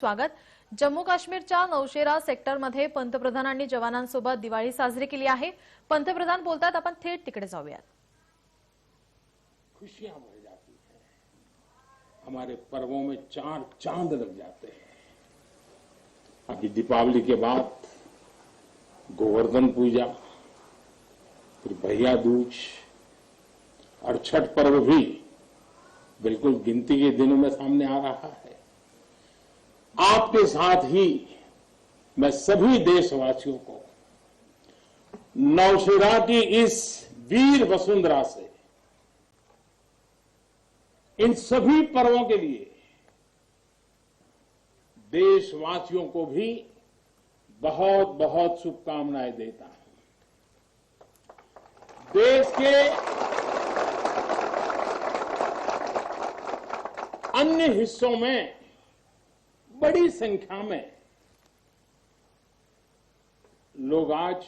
स्वागत। जम्मू काश्मीरच्या नौशेरा सेक्टरमध्ये पंतप्रधानांनी जवानांसोबत दिवाळी साजरी केली आहे। पंतप्रधान बोलतात, आपण थेट तिकडे जाऊयात। खुशियां बढ़ जाती हैं, हमारे पर्वों में चार चांद लग जाते हैं। अभी दीपावली के बाद गोवर्धन पूजा, फिर भैया दूज और छठ पर्व भी बिल्कुल गिनती के दिनों में सामने आ रहा है। आपके साथ ही मैं सभी देशवासियों को नौशेरा की इस वीर वसुंधरा से इन सभी पर्वों के लिए देशवासियों को भी बहुत बहुत शुभकामनाएं देता हूं। देश के अन्य हिस्सों में बड़ी संख्या में लोग आज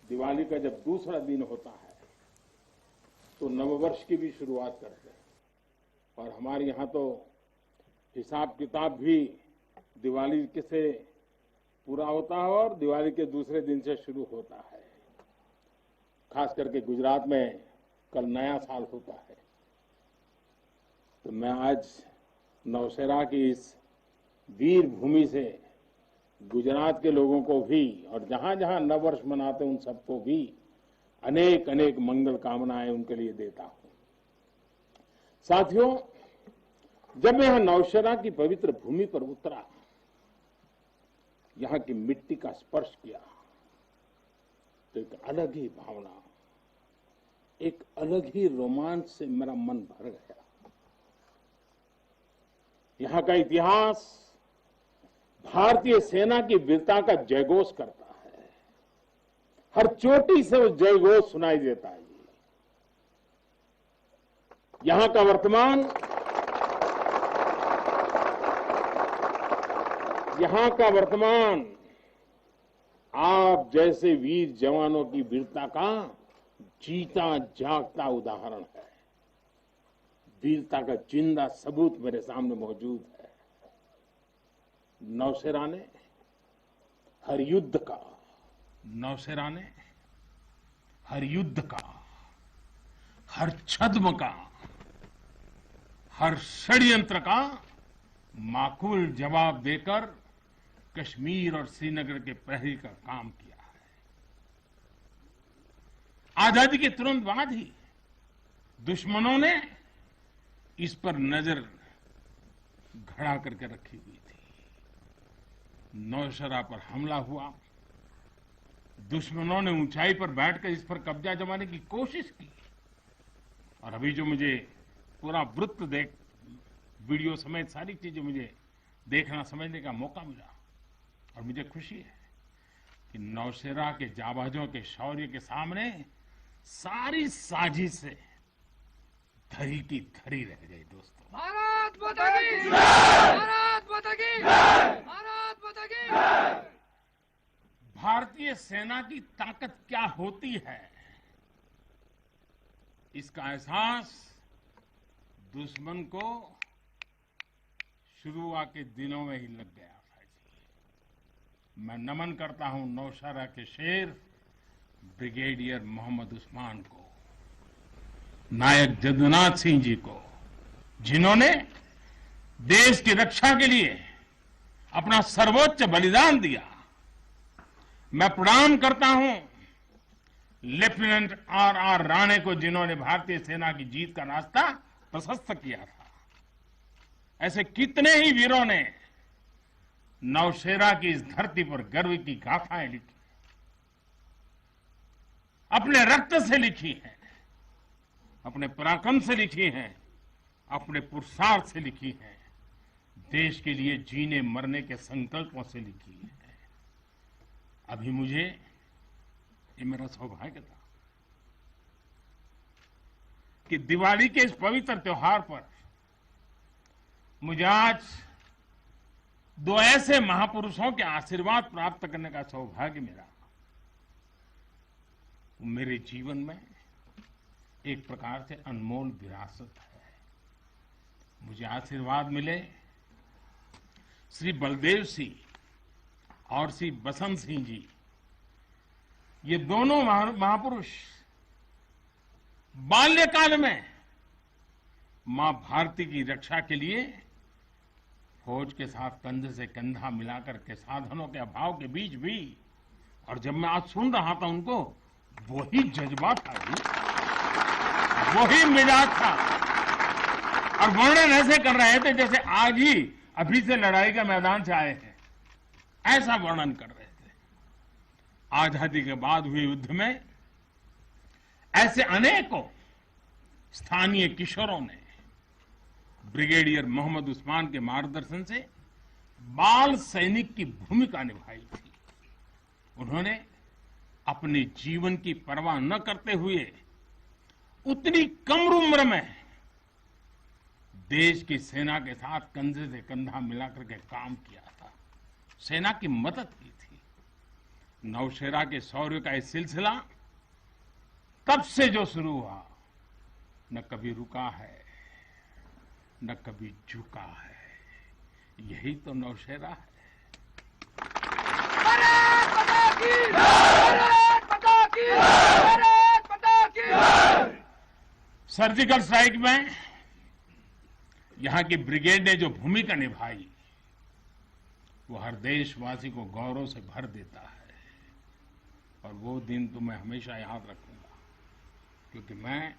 दिवाली का जब दूसरा दिन होता है तो नववर्ष की भी शुरुआत करते हैं, और हमारे यहां तो हिसाब किताब भी दिवाली से पूरा होता है और दिवाली के दूसरे दिन से शुरू होता है। खास करके गुजरात में कल नया साल होता है। तो मैं आज नौशेरा की इस वीर भूमि से गुजरात के लोगों को भी और जहां जहां नववर्ष मनाते हैं उन सबको भी अनेक अनेक मंगल कामनाएं उनके लिए देता हूं। साथियों, जब मैं यहां नौशेरा की पवित्र भूमि पर उतरा, यहां की मिट्टी का स्पर्श किया, तो एक अलग ही भावना, एक अलग ही रोमांच से मेरा मन भर गया। यहां का इतिहास भारतीय सेना की वीरता का जयघोष करता है। हर चोटी से वो जयघोष सुनाई देता है। यहां का वर्तमान आप जैसे वीर जवानों की वीरता का जीता जागता उदाहरण है। वीरता का जिंदा सबूत मेरे सामने मौजूद है। नौशेरा ने हर युद्ध का, हर छद्म का, हर षड्यंत्र का माकूल जवाब देकर कश्मीर और श्रीनगर के प्रहरी का काम किया है। आजादी के तुरंत बाद ही दुश्मनों ने इस पर नजर घड़ा करके रखी हुई थी। नौशेरा पर हमला हुआ, दुश्मनों ने ऊंचाई पर बैठकर इस पर कब्जा जमाने की कोशिश की, और अभी जो मुझे पूरा वृत्त वीडियो समेत सारी चीजें मुझे देखना समझने का मौका मिला, और मुझे खुशी है कि नौशेरा के जाबाजों के शौर्य के सामने सारी साजिशें धरी की धरी रह गई। दोस्तों, भारत माता की जय! भारत माता की जय! भारत माता की जय! भारतीय सेना की ताकत क्या होती है, इसका एहसास दुश्मन को शुरुआत के दिनों में ही लग गया था जी। मैं नमन करता हूं नौशेरा के शेर ब्रिगेडियर मोहम्मद उस्मान को, नायक जदुनाथ सिंह जी को, जिन्होंने देश की रक्षा के लिए अपना सर्वोच्च बलिदान दिया। मैं प्रणाम करता हूं लेफ्टिनेंट आर राणे को, जिन्होंने भारतीय सेना की जीत का रास्ता प्रशस्त किया था। ऐसे कितने ही वीरों ने नौशेरा की इस धरती पर गर्व की गाथाएं लिखी, अपने रक्त से लिखी हैं, अपने पराक्रम से लिखी हैं, अपने पुरुषार्थ से लिखी हैं, देश के लिए जीने मरने के संकल्पों से लिखी है। अभी मुझे, ये मेरा सौभाग्य था कि दिवाली के इस पवित्र त्योहार पर मुझे आज दो ऐसे महापुरुषों के आशीर्वाद प्राप्त करने का सौभाग्य मिला। मेरे जीवन में एक प्रकार से अनमोल विरासत है। मुझे आशीर्वाद मिले श्री बलदेव सिंह और श्री बसंत सिंह जी, ये दोनों महापुरुष बाल्यकाल में मां भारती की रक्षा के लिए फौज के साथ कंधे से कंधा मिलाकर के साधनों के अभाव के बीच भी, और जब मैं आज सुन रहा था उनको, वही जज्बा था जी, वही मिजाज था, और वर्णन ऐसे कर रहे थे जैसे आज ही अभी से लड़ाई के मैदान से आए हैं, ऐसा वर्णन कर रहे थे। आजादी के बाद हुए युद्ध में ऐसे अनेकों स्थानीय किशोरों ने ब्रिगेडियर मोहम्मद उस्मान के मार्गदर्शन से बाल सैनिक की भूमिका निभाई थी। उन्होंने अपने जीवन की परवाह न करते हुए उतनी कम उम्र में देश की सेना के साथ कंधे से कंधा मिलाकर के काम किया था, सेना की मदद की थी। नौशेरा के शौर्य का यह सिलसिला तब से जो शुरू हुआ, न कभी रुका है न कभी झुका है। यही तो नौशेरा है। भारत माता की जय! भारत माता की जय! भारत माता की जय! सर्जिकल स्ट्राइक में यहां की ब्रिगेड ने जो भूमिका निभाई, वो हर देशवासी को गौरव से भर देता है, और वो दिन तो मैं हमेशा याद रखूंगा, क्योंकि मैं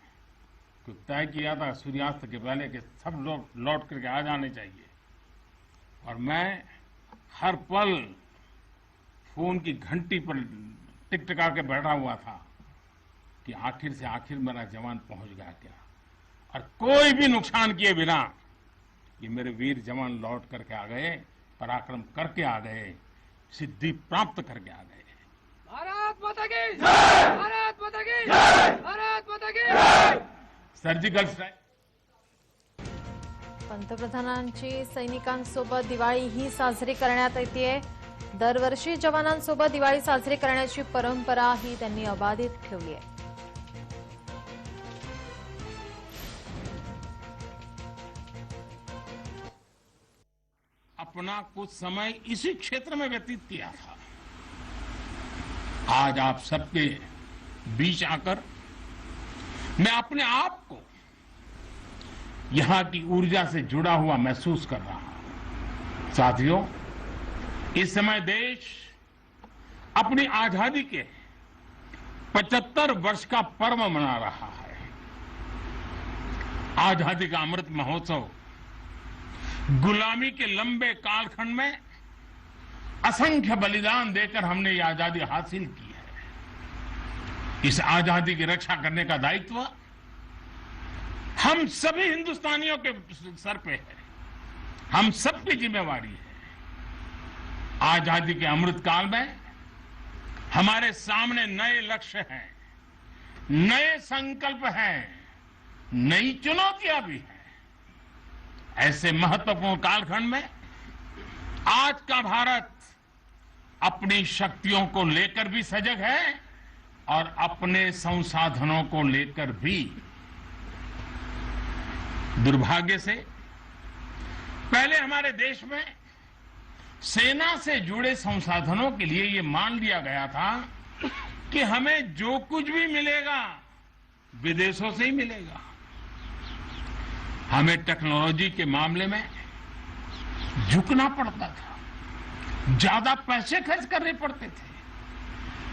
कुछ तय किया था सूर्यास्त के पहले कि सब लोग लौट करके आ जाने चाहिए, और मैं हर पल फोन की घंटी पर टिकटिका के बैठा हुआ था कि आखिर से आखिर मेरा जवान पहुंच गया क्या, और कोई भी नुकसान किए बिना ये मेरे वीर जवान लौट करके आ गए, पराक्रम करके आ गए, सिद्धि प्राप्त करके आ गए। भारत माता की जय! भारत माता की जय! भारत माता की जय! Surgical strike. पंतप्रधानांची सैनिकांसोबत दिवाळी ही साजरी करण्यात येते। दरवर्षी जवानांसोबत दिवाळी साजरी करण्याची परंपरा ही त्यांनी अबाधित ठेवली आहे। अपना कुछ समय इसी क्षेत्र में व्यतीत किया था। आज आप सबके बीच आकर मैं अपने आप को यहां की ऊर्जा से जुड़ा हुआ महसूस कर रहा हूं। साथियों, इस समय देश अपनी आजादी के 75 वर्ष का पर्व मना रहा है। आजादी का अमृत महोत्सव गुलामी के लंबे कालखंड में असंख्य बलिदान देकर हमने ये आजादी हासिल की है। इस आजादी की रक्षा करने का दायित्व हम सभी हिंदुस्तानियों के सर पे है, हम सबकी जिम्मेवारी है। आजादी के अमृत काल में हमारे सामने नए लक्ष्य हैं, नए संकल्प हैं, नई चुनौतियां भी हैं। ऐसे महत्वपूर्ण कालखंड में आज का भारत अपनी शक्तियों को लेकर भी सजग है और अपने संसाधनों को लेकर भी। दुर्भाग्य से पहले हमारे देश में सेना से जुड़े संसाधनों के लिए ये मान लिया गया था कि हमें जो कुछ भी मिलेगा विदेशों से ही मिलेगा। हमें टेक्नोलॉजी के मामले में झुकना पड़ता था, ज्यादा पैसे खर्च करने पड़ते थे,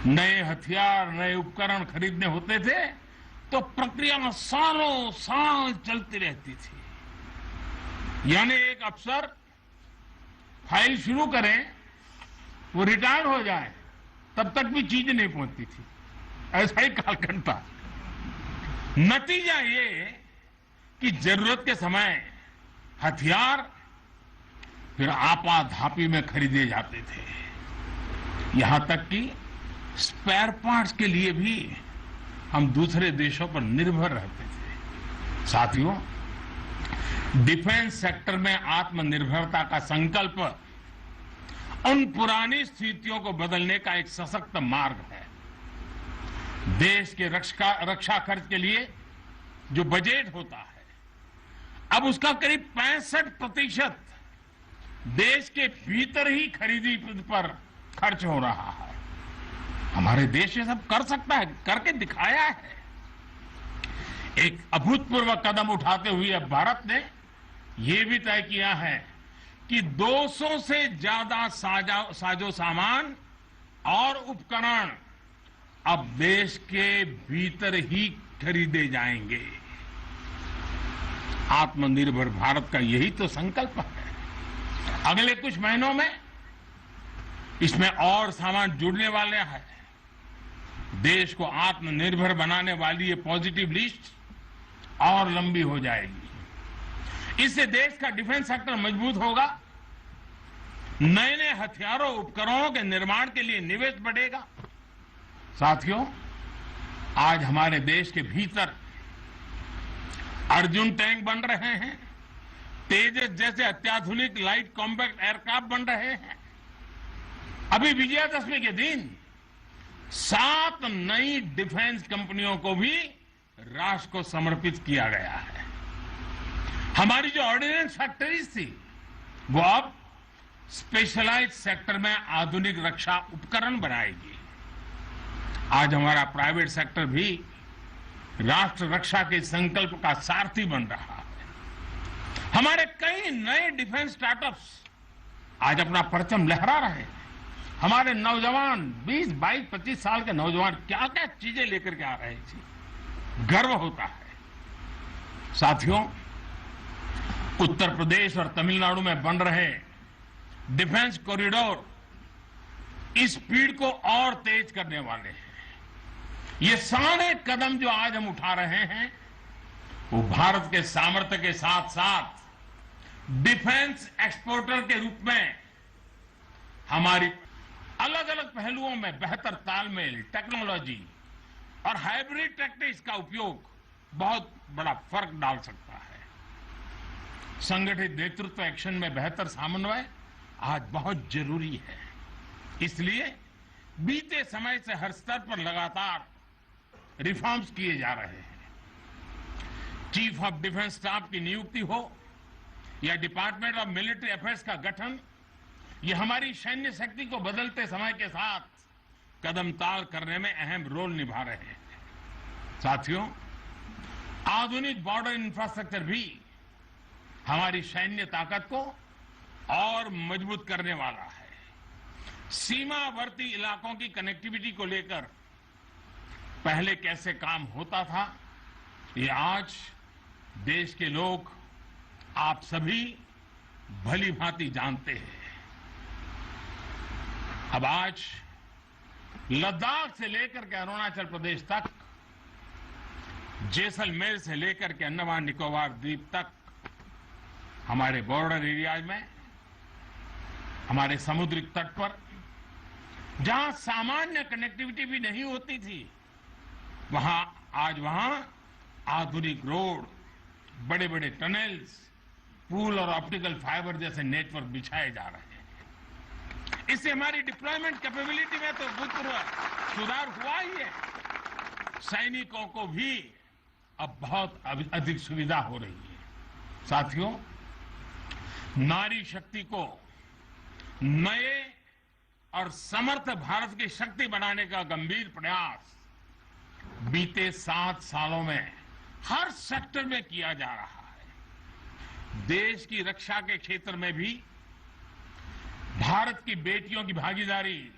नए हथियार नए उपकरण खरीदने होते थे तो प्रक्रिया सालों साल चलती रहती थी। यानी एक अफसर फाइल शुरू करें, वो रिटायर हो जाए, तब तक भी चीज नहीं पहुंचती थी। ऐसा ही कालखंड था। नतीजा ये कि जरूरत के समय हथियार फिर आपाधापी में खरीदे जाते थे। यहां तक कि स्पेयर पार्ट्स के लिए भी हम दूसरे देशों पर निर्भर रहते थे। साथियों, डिफेंस सेक्टर में आत्मनिर्भरता का संकल्प उन पुरानी स्थितियों को बदलने का एक सशक्त मार्ग है। देश के रक्षा खर्च के लिए जो बजट होता है, अब उसका करीब 65% देश के भीतर ही खरीदी पर खर्च हो रहा है। हमारे देश ये सब कर सकता है, करके दिखाया है। एक अभूतपूर्व कदम उठाते हुए अब भारत ने ये भी तय किया है कि 200 से ज्यादा साजो सामान और उपकरण अब देश के भीतर ही खरीदे जाएंगे। आत्मनिर्भर भारत का यही तो संकल्प है। अगले कुछ महीनों में इसमें और सामान जुड़ने वाले हैं। देश को आत्मनिर्भर बनाने वाली ये पॉजिटिव लिस्ट और लंबी हो जाएगी। इससे देश का डिफेंस सेक्टर मजबूत होगा, नए नए हथियारों उपकरणों के निर्माण के लिए निवेश बढ़ेगा। साथियों, आज हमारे देश के भीतर अर्जुन टैंक बन रहे हैं, तेजस जैसे अत्याधुनिक लाइट कॉम्पैक्ट एयरक्राफ्ट बन रहे हैं। अभी विजयादशमी के दिन 7 नई डिफेंस कंपनियों को भी राष्ट्र को समर्पित किया गया है। हमारी जो ऑर्डिनेंस फैक्ट्रीज थी वो अब स्पेशलाइज्ड सेक्टर में आधुनिक रक्षा उपकरण बनाएगी। आज हमारा प्राइवेट सेक्टर भी राष्ट्र रक्षा के संकल्प का सारथी बन रहा है। हमारे कई नए डिफेंस स्टार्टअप्स आज अपना परचम लहरा रहे हैं। हमारे नौजवान 20, 22, 25 साल के नौजवान क्या क्या चीजें लेकर के आ रहे थे, गर्व होता है। साथियों, उत्तर प्रदेश और तमिलनाडु में बन रहे डिफेंस कॉरिडोर इस स्पीड को और तेज करने वाले हैं। ये सारे कदम जो आज हम उठा रहे हैं वो भारत के सामर्थ्य के साथ साथ डिफेंस एक्सपोर्टर के रूप में हमारी अलग अलग पहलुओं में बेहतर तालमेल, टेक्नोलॉजी और हाइब्रिड टैक्टिक्स का उपयोग बहुत बड़ा फर्क डाल सकता है। संगठित नेतृत्व एक्शन में बेहतर समन्वय आज बहुत जरूरी है। इसलिए बीते समय से हर स्तर पर लगातार रिफॉर्म्स किए जा रहे हैं। चीफ ऑफ डिफेंस स्टाफ की नियुक्ति हो या डिपार्टमेंट ऑफ मिलिट्री अफेयर्स का गठन, ये हमारी सैन्य शक्ति को बदलते समय के साथ कदम ताल करने में अहम रोल निभा रहे हैं। साथियों, आधुनिक बॉर्डर इंफ्रास्ट्रक्चर भी हमारी सैन्य ताकत को और मजबूत करने वाला है। सीमावर्ती इलाकों की कनेक्टिविटी को लेकर पहले कैसे काम होता था, ये आज देश के लोग, आप सभी भली भांति जानते हैं। अब आज लद्दाख से लेकर के अरुणाचल प्रदेश तक, जैसलमेर से लेकर के अंडमान निकोबार द्वीप तक, हमारे बॉर्डर एरियाज में, हमारे समुद्री तट पर जहां सामान्य कनेक्टिविटी भी नहीं होती थी, वहां आधुनिक रोड, बड़े बड़े टनल्स, पूल और ऑप्टिकल फाइबर जैसे नेटवर्क बिछाए जा रहे हैं। इससे हमारी डिप्लॉयमेंट कैपेबिलिटी में तो भूतपूर्व सुधार हुआ ही है। सैनिकों को भी अब बहुत अधिक सुविधा हो रही है। साथियों, नारी शक्ति को नए और समर्थ भारत की शक्ति बनाने का गंभीर प्रयास बीते 7 सालों में हर सेक्टर में किया जा रहा है। देश की रक्षा के क्षेत्र में भी भारत की बेटियों की भागीदारी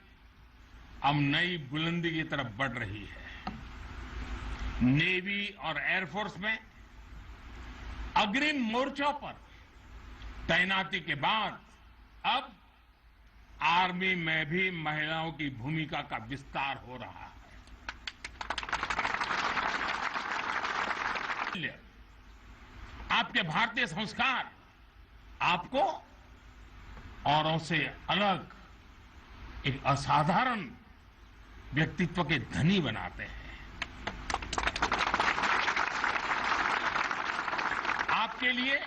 अब नई बुलंदी की तरफ बढ़ रही है। नेवी और एयरफोर्स में अग्रिम मोर्चों पर तैनाती के बाद अब आर्मी में भी महिलाओं की भूमिका का विस्तार हो रहा है। आपके भारतीय संस्कार आपको औरों से अलग एक असाधारण व्यक्तित्व के धनी बनाते हैं। आपके लिए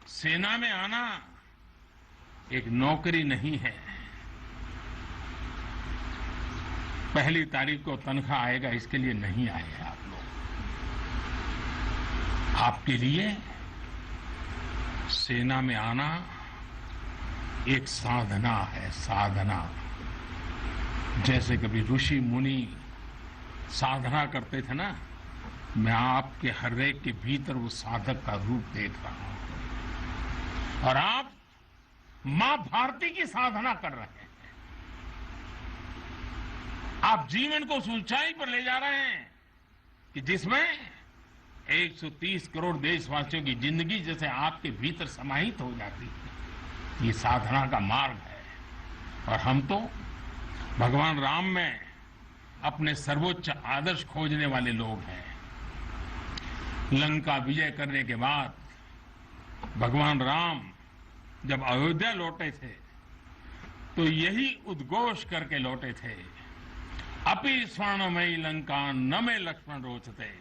सेना में आना एक नौकरी नहीं है। पहली तारीख को तनख्वाह आएगा इसके लिए नहीं आए हैं आप लोग। आपके लिए सेना में आना एक साधना है, साधना। जैसे कभी ऋषि मुनि साधना करते थे ना, मैं आपके हर एक के भीतर वो साधक का रूप देख रहा हूं। और आप मां भारती की साधना कर रहे हैं। आप जीवन को उस ऊंचाई पर ले जा रहे हैं कि जिसमें 130 करोड़ देशवासियों की जिंदगी जैसे आपके भीतर समाहित हो जाती है। ये साधना का मार्ग है। और हम तो भगवान राम में अपने सर्वोच्च आदर्श खोजने वाले लोग हैं। लंका विजय करने के बाद भगवान राम जब अयोध्या लौटे थे तो यही उद्घोष करके लौटे थे, अपि स्वर्णमयी लंका न मे लक्ष्मण रोचते,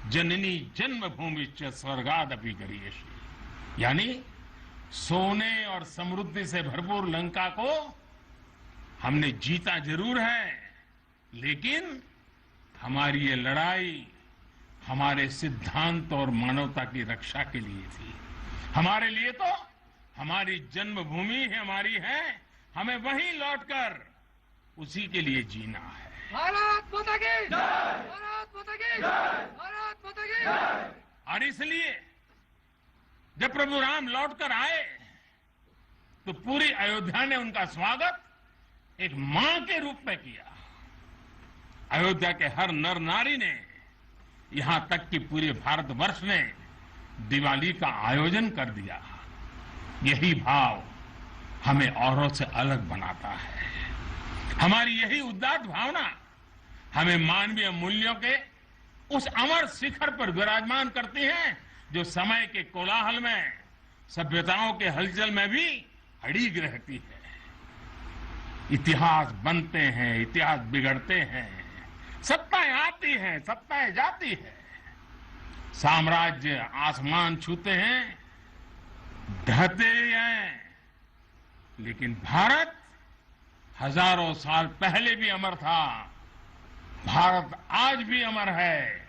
जननी जन्मभूमिश्च स्वर्गादपि गरीयसी। यानी सोने और समृद्धि से भरपूर लंका को हमने जीता जरूर है, लेकिन हमारी ये लड़ाई हमारे सिद्धांत और मानवता की रक्षा के लिए थी। हमारे लिए तो हमारी जन्मभूमि हमारी है, हमें वहीं लौटकर उसी के लिए जीना है। भारत माता की जय! भारत माता की जय! भारत माता की जय! और इसलिए जब प्रभु राम लौटकर आए तो पूरी अयोध्या ने उनका स्वागत एक मां के रूप में किया। अयोध्या के हर नर नारी ने, यहां तक कि पूरे भारतवर्ष ने दिवाली का आयोजन कर दिया। यही भाव हमें औरों से अलग बनाता है। हमारी यही उदात्त भावना हमें मानवीय मूल्यों के उस अमर शिखर पर विराजमान करती है जो समय के कोलाहल में, सभ्यताओं के हलचल में भी अड़िग रहती है। इतिहास बनते हैं, इतिहास बिगड़ते हैं, सत्ताएं आती हैं, सत्ताएं जाती है, साम्राज्य आसमान छूते हैं, ढहते हैं, लेकिन भारत हजारों साल पहले भी अमर था। भारत आज भी अमर है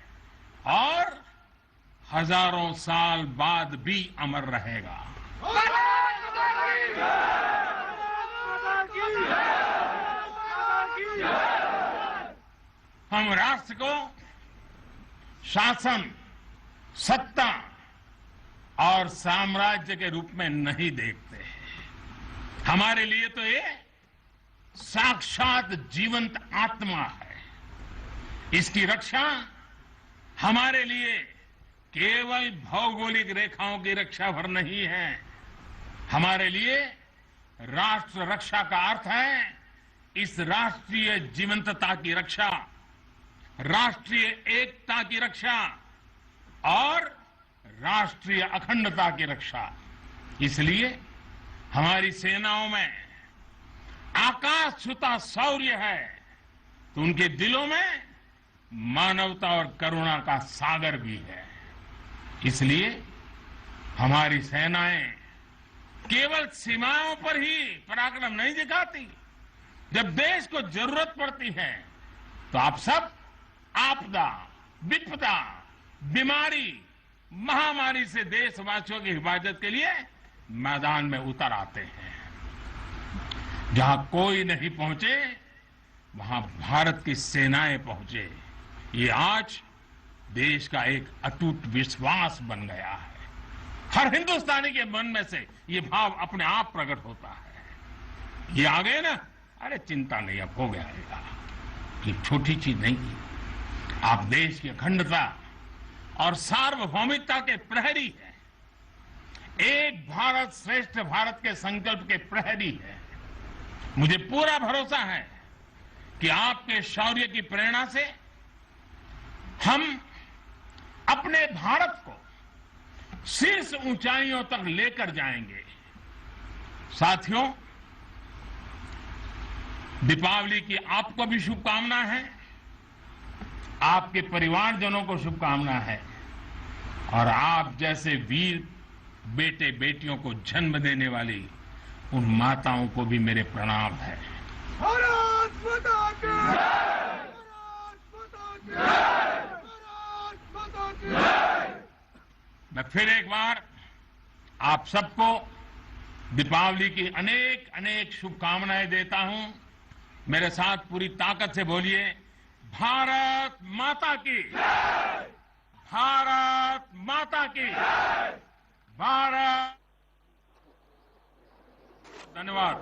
और हजारों साल बाद भी अमर रहेगा। हम राष्ट्र को शासन, सत्ता और साम्राज्य के रूप में नहीं देखते। हमारे लिए तो ये साक्षात जीवंत आत्मा है। इसकी रक्षा हमारे लिए केवल भौगोलिक रेखाओं की रक्षा भर नहीं है। हमारे लिए राष्ट्र रक्षा का अर्थ है इस राष्ट्रीय जीवंतता की रक्षा, राष्ट्रीय एकता की रक्षा और राष्ट्रीय अखंडता की रक्षा। इसलिए हमारी सेनाओं में आकाश छूता शौर्य है तो उनके दिलों में मानवता और करुणा का सागर भी है। इसलिए हमारी सेनाएं केवल सीमाओं पर ही पराक्रम नहीं दिखाती। जब देश को जरूरत पड़ती है तो आप सब आपदा, विपदा, बीमारी, महामारी से देशवासियों की हिफाजत के लिए मैदान में उतर आते हैं। जहां कोई नहीं पहुंचे वहां भारत की सेनाएं पहुंचे। ये आज देश का एक अटूट विश्वास बन गया है। हर हिंदुस्तानी के मन में से ये भाव अपने आप प्रकट होता है। ये आ गए ना, अरे चिंता नहीं, अब हो गया। ये छोटी चीज नहीं है। आप देश की अखंडता और सार्वभौमिकता के प्रहरी हैं। एक भारत श्रेष्ठ भारत के संकल्प के प्रहरी हैं। मुझे पूरा भरोसा है कि आपके शौर्य की प्रेरणा से हम अपने भारत को शीर्ष ऊंचाइयों तक लेकर जाएंगे। साथियों, दीपावली की आपको भी शुभकामना है, आपके परिवारजनों को शुभकामना है और आप जैसे वीर बेटे बेटियों को जन्म देने वाली उन माताओं को भी मेरे प्रणाम है। भारत माता की जय! भारत माता की जय! भारत माता की जय! मैं फिर एक बार आप सबको दीपावली की अनेक अनेक शुभकामनाएं देता हूं। मेरे साथ पूरी ताकत से बोलिए, भारत माता की, भारत माता की, भारत। धन्यवाद।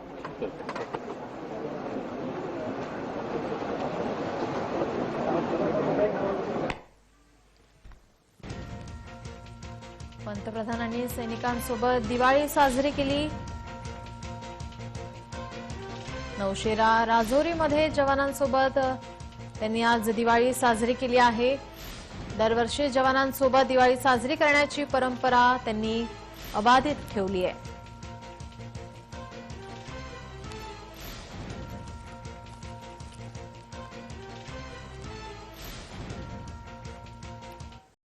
पंतप्रधानांनी सैनिकांसोबत दिवाळी साजरी केली। नौशेरा राजौरीमध्ये जवानांसोबत त्यांनी आज दिवाळी साजरी केली आहे। दरवर्षी जवानांसोबत दिवाळी साजरी करण्याची परंपरा त्यांनी अबाधित ठेवली आहे।